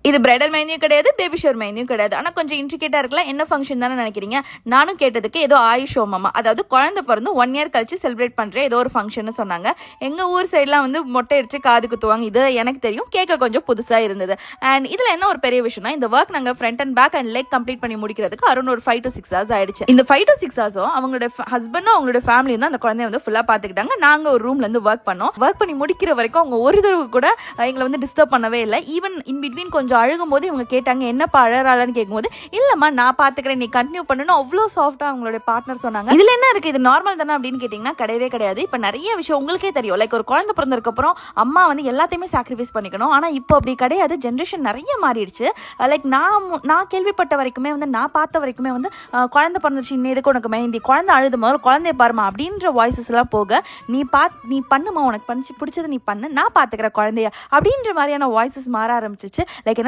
இது பிரைடல் மெஹந்தியும் கிடையாது, baby shower மெஹந்தியும் கிடையாது. ஆனால் கொஞ்சம் இன்ட்ரிகேட்டாக இருக்கலாம். என்ன ஃபங்க்ஷன் தானே நினைக்கிறீங்க? நானும் கேட்டதுக்கு ஏதோ ஆயுஷ் ஹோமமா, அதாவது குழந்தை பிறந்து 1 இயர் கழிச்சு செலிப்ரேட் பண்ணுற ஏதோ ஒரு ஃபங்க்ஷன் சொன்னாங்க. எங்கள் ஊர் சைட்லாம் வந்து மொட்டை அடிச்சு காது குத்துவாங்க. இது எனக்கு தெரியும், கேட்க கொஞ்சம் புதுசாக இருந்தது. அண்ட் இதில் என்ன ஒரு பெரிய விஷயம்னா, இந்த ஒர்க் நாங்கள் front and back and leg complete பண்ணி முடிக்கிறதுக்கு அரௌண்ட் ஒரு 5 to 6 hours ஆயிடுச்சு. இந்த 5 to 6 hours அவங்களோட ஹஸ்பண்டும் அவங்களோட ஃபேமிலியும் தான் அந்த குழந்தைய வந்து ஃபுல்லாக பார்த்துக்கிட்டாங்க. நாங்கள் ஒரு ரூம்லேருந்து ஒர்க் பண்ணோம். ஒர்க் பண்ணி முடிக்கிற வரைக்கும் அவங்க ஒரு தடவை கூட எங்களை வந்து டிஸ்டர்ப் பண்ணவே இல்லை. ஈவன் இன் பிட்வீன் கொஞ்சம் அழுகும் போது இவங்க கேட்டாங்க, என்னப்பா அழறாளான்னு கேட்கும்போது, இல்லம்மா நான் பாத்துக்கிறேன், நீ கண்டினியூ பண்ணணும், அவ்வளோ சாஃப்டா அவங்களோட பார்ட்னர் சொன்னாங்க. இதுல என்ன இருக்கு, இது நார்மல் தானே அப்படின்னு கேட்டீங்கன்னா கிடையவே கிடையாது. இப்ப நிறைய விஷயம் உங்களுக்கே தெரியும். லைக் ஒரு குழந்தை பிறந்ததுக்கு அப்புறம் அம்மா வந்து எல்லாத்தையுமே சாக்ரிஃபைஸ் பண்ணிக்கணும். ஆனா இப்போ அப்படி கிடையாது. ஜென்ரேஷன் நிறைய மாறிடுச்சு. லைக் நான் கேள்விப்பட்ட வரைக்குமே வந்து, நான் பார்த்த வரைக்குமே வந்து, குழந்தை பிறந்துச்சு, இன்னும் உனக்கு மெஹந்தி, குழந்தை அழுது முதல்ல குழந்தைய பாருமா அப்படின்ற வாய்ஸஸ் எல்லாம் போக, நீ பண்ணுமா, உனக்கு பிடிச்சது நீ பண்ணு, நான் பாத்துக்கிற குழந்தைய அப்படின்ற மாதிரியான வாய்ஸஸ் மாற ஆரம்பிச்சிச்சு. லைக்